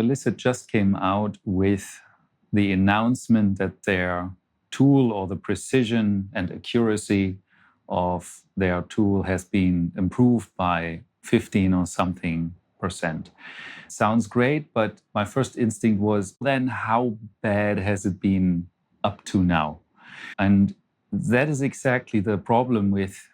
Elicit just came out with the announcement that their tool, or the precision and accuracy of their tool, has been improved by 15 or something percent. Sounds great, but my first instinct was, then how bad has it been up to now? And that is exactly the problem with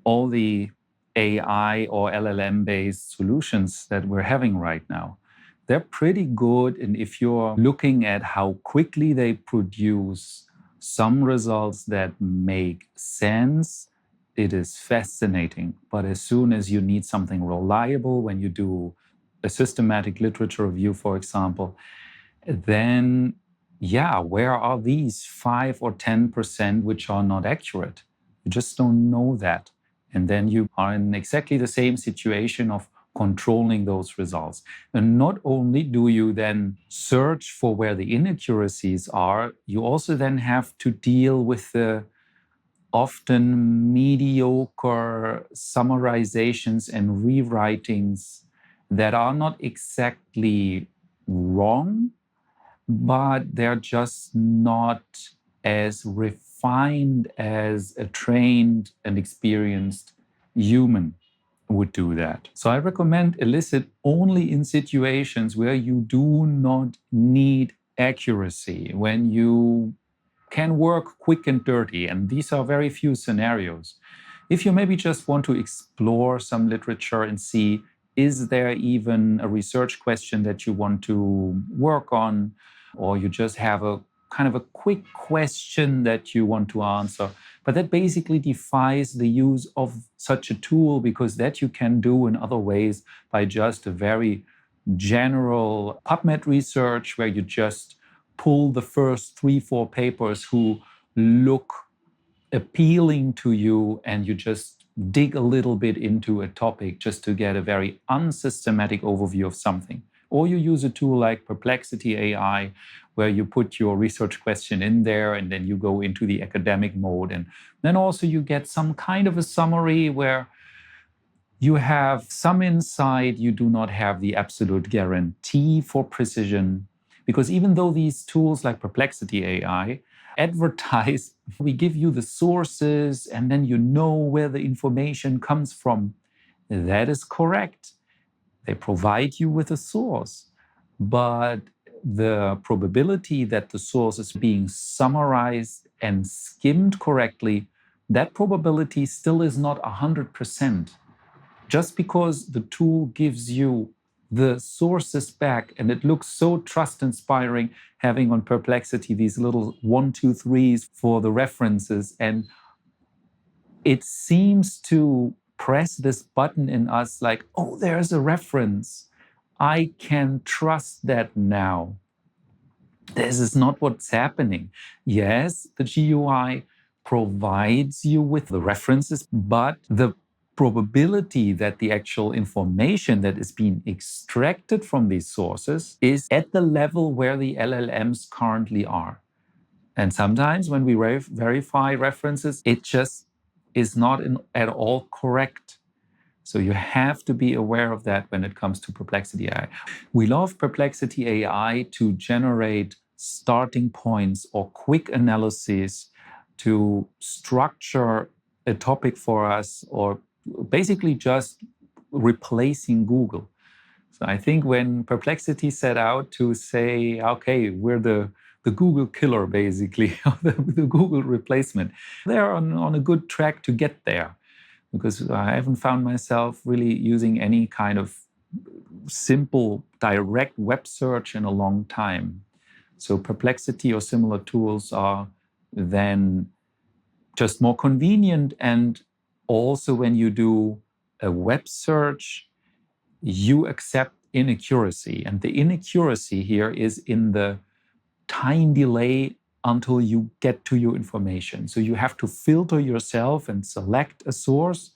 all the AI or LLM-based solutions that we're having right now. They're pretty good, and if you're looking at how quickly they produce some results that make sense, it is fascinating. But as soon as you need something reliable, when you do a systematic literature review, for example, then where are these 5 or 10% which are not accurate? You just don't know that. And then you are in exactly the same situation of controlling those results. And not only do you then search for where the inaccuracies are, you also then have to deal with the often mediocre summarizations and rewritings that are not exactly wrong, but they're just not as refined as a trained and experienced human would do that. So I recommend Elicit only in situations where you do not need accuracy, when you can work quick and dirty, and these are very few scenarios. If you maybe just want to explore some literature and see, is there even a research question that you want to work on, or you just have a kind of a quick question that you want to answer. But that basically defies the use of such a tool, because that you can do in other ways by just a very general PubMed research, where you just pull the first 3-4 papers who look appealing to you, and you just dig a little bit into a topic just to get a very unsystematic overview of something. Or you use a tool like Perplexity AI, where you put your research question in there and then you go into the academic mode. And then also you get some kind of a summary where you have some insight. You do not have the absolute guarantee for precision, because even though these tools like Perplexity AI advertise, we give you the sources and then you know where the information comes from. That is correct. They provide you with a source, but the probability that the source is being summarized and skimmed correctly, that probability still is not 100%. Just because the tool gives you the sources back and it looks so trust-inspiring, having on Perplexity these little 1, 2, 3s for the references, and it seems to press this button in us like, oh, there's a reference. I can trust that now. This is not what's happening. Yes, the GUI provides you with the references, but the probability that the actual information that is being extracted from these sources is at the level where the LLMs currently are. And sometimes when we verify references, it just is not at all correct. So you have to be aware of that when it comes to Perplexity AI. We love Perplexity AI to generate starting points or quick analyses to structure a topic for us, or basically just replacing Google. So I think when Perplexity set out to say, okay, we're the Google killer, basically, the Google replacement, they're on a good track to get there, because I haven't found myself really using any kind of simple, direct web search in a long time. So Perplexity or similar tools are then just more convenient. And also when you do a web search, you accept inaccuracy. And the inaccuracy here is in the time delay until you get to your information. So you have to filter yourself and select a source,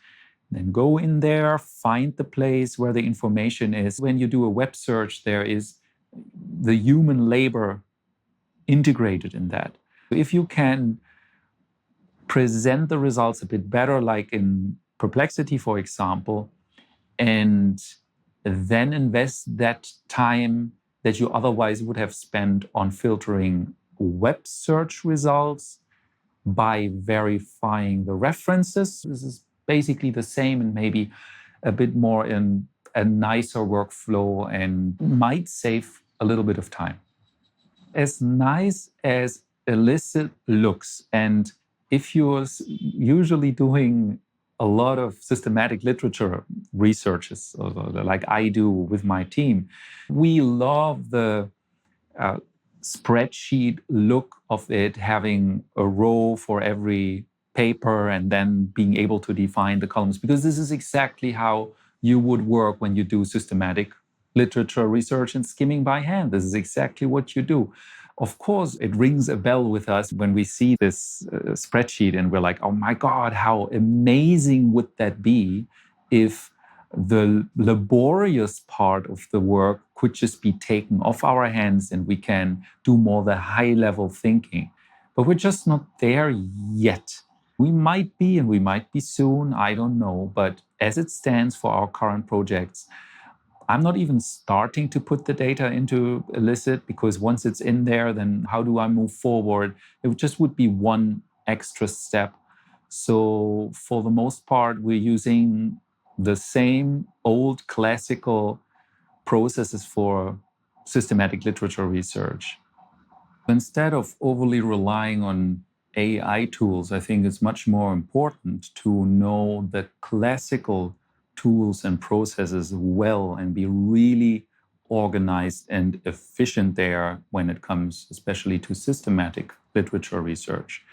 then go in there, find the place where the information is. When you do a web search, there is the human labor integrated in that. If you can present the results a bit better, like in Perplexity, for example, and then invest that time that you otherwise would have spent on filtering web search results by verifying the references. This is basically the same and maybe a bit more in a nicer workflow and might save a little bit of time. As nice as Elicit looks, and if you're usually doing a lot of systematic literature researches, like I do with my team, we love the spreadsheet look of it, having a row for every paper and then being able to define the columns, because this is exactly how you would work when you do systematic literature research and skimming by hand. This is exactly what you do. Of course, it rings a bell with us when we see this spreadsheet and we're like, oh my God, how amazing would that be if the laborious part of the work could just be taken off our hands and we can do more the high-level thinking. But we're just not there yet. We might be, and we might be soon, I don't know. But as it stands for our current projects, I'm not even starting to put the data into Elicit, because once it's in there, then how do I move forward? It just would be one extra step. So for the most part, we're using the same old classical processes for systematic literature research. Instead of overly relying on AI tools, I think it's much more important to know the classical tools and processes well and be really organized and efficient there when it comes especially to systematic literature research.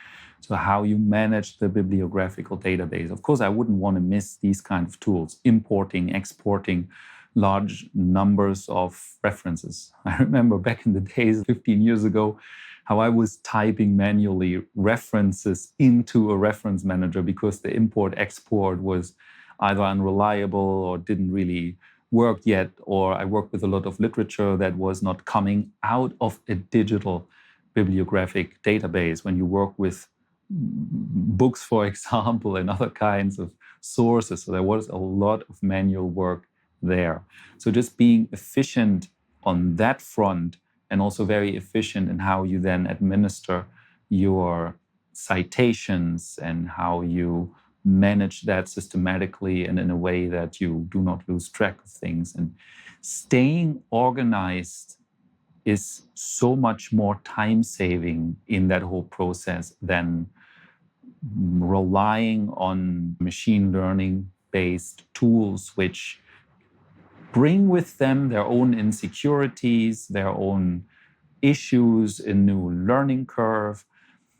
So how you manage the bibliographical database. Of course, I wouldn't want to miss these kind of tools, importing, exporting large numbers of references. I remember back in the days, 15 years ago, how I was typing manually references into a reference manager because the import-export was either unreliable or didn't really work yet, or I worked with a lot of literature that was not coming out of a digital bibliographic database. When you work with books, for example, and other kinds of sources, so there was a lot of manual work there. So just being efficient on that front, and also very efficient in how you then administer your citations and how you manage that systematically and in a way that you do not lose track of things. And staying organized is so much more time-saving in that whole process than relying on machine learning-based tools, which bring with them their own insecurities, their own issues, a new learning curve.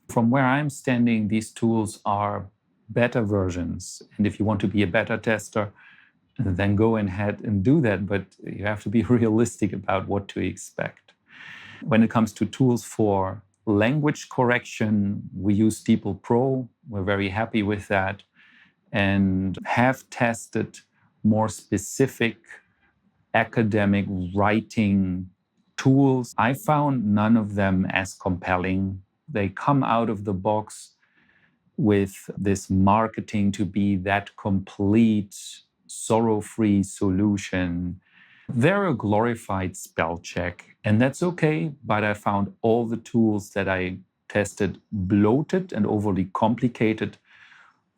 From where I'm standing, these tools are better versions. And if you want to be a beta tester, then go ahead and do that. But you have to be realistic about what to expect. When it comes to tools for language correction, we use DeepL Pro. We're very happy with that and have tested more specific academic writing tools. I found none of them as compelling. They come out of the box with this marketing to be that complete, sorrow-free solution. They're a glorified spell check, and that's okay, but I found all the tools that I tested bloated and overly complicated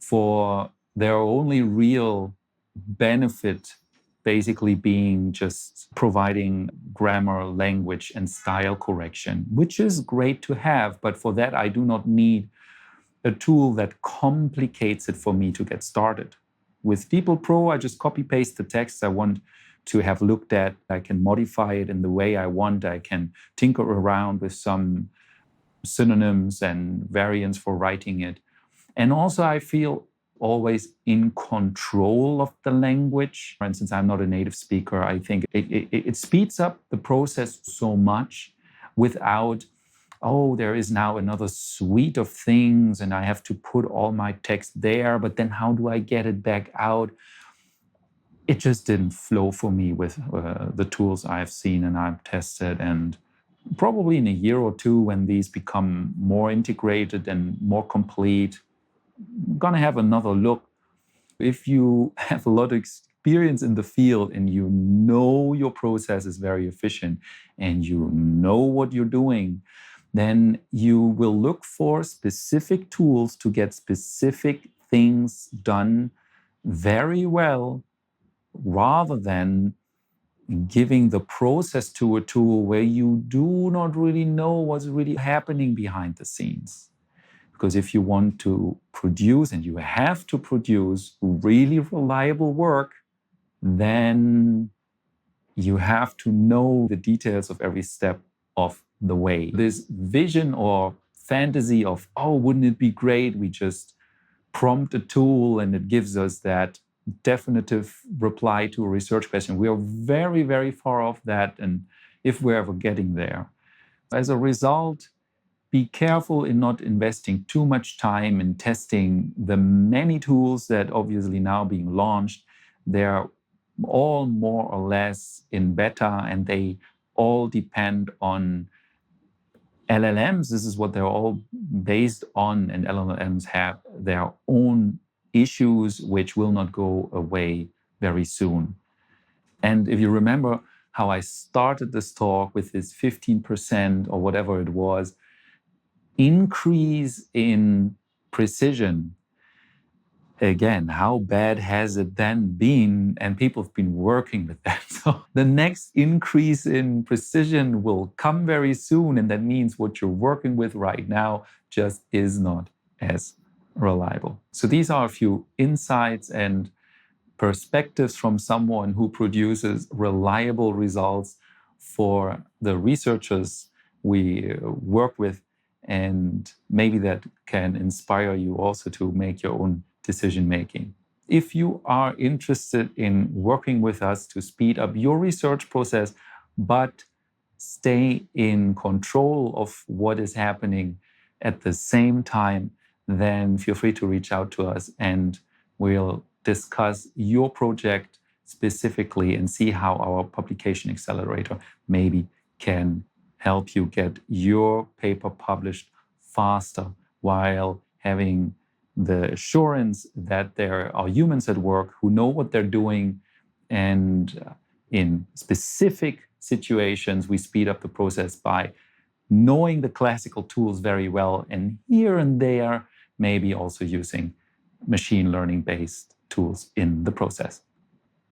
for their only real benefit basically being just providing grammar, language, and style correction, which is great to have. But for that, I do not need a tool that complicates it for me to get started. With DeepL Pro, I just copy-paste the text I want to have looked at. I can modify it in the way I want. I can tinker around with some synonyms and variants for writing it. And also, I feel always in control of the language. For instance, I'm not a native speaker. I think it speeds up the process so much without, oh, there is now another suite of things and I have to put all my text there, but then how do I get it back out? It just didn't flow for me with the tools I've seen and I've tested. And probably in a year or two, when these become more integrated and more complete, I'm gonna have another look. If you have a lot of experience in the field and you know your process is very efficient and you know what you're doing, then you will look for specific tools to get specific things done very well, rather than giving the process to a tool where you do not really know what's really happening behind the scenes. Because if you want to produce, and you have to produce really reliable work, then you have to know the details of every step of the way. This vision or fantasy of, oh, wouldn't it be great? We just prompt a tool and it gives us that definitive reply to a research question. We are very, very far off that, and if we're ever getting there. As a result, be careful in not investing too much time in testing the many tools that obviously now being launched. They're all more or less in beta, and they all depend on LLMs. This is what they're all based on, and LLMs have their own issues which will not go away very soon. And if you remember how I started this talk with this 15% or whatever it was, increase in precision, again, how bad has it then been? And people have been working with that. So the next increase in precision will come very soon. And that means what you're working with right now just is not as reliable. So these are a few insights and perspectives from someone who produces reliable results for the researchers we work with. And maybe that can inspire you also to make your own decision making. If you are interested in working with us to speed up your research process, but stay in control of what is happening at the same time, then feel free to reach out to us and we'll discuss your project specifically and see how our publication accelerator maybe can help you get your paper published faster while having the assurance that there are humans at work who know what they're doing. And in specific situations, we speed up the process by knowing the classical tools very well, and here and there, maybe also using machine learning-based tools in the process.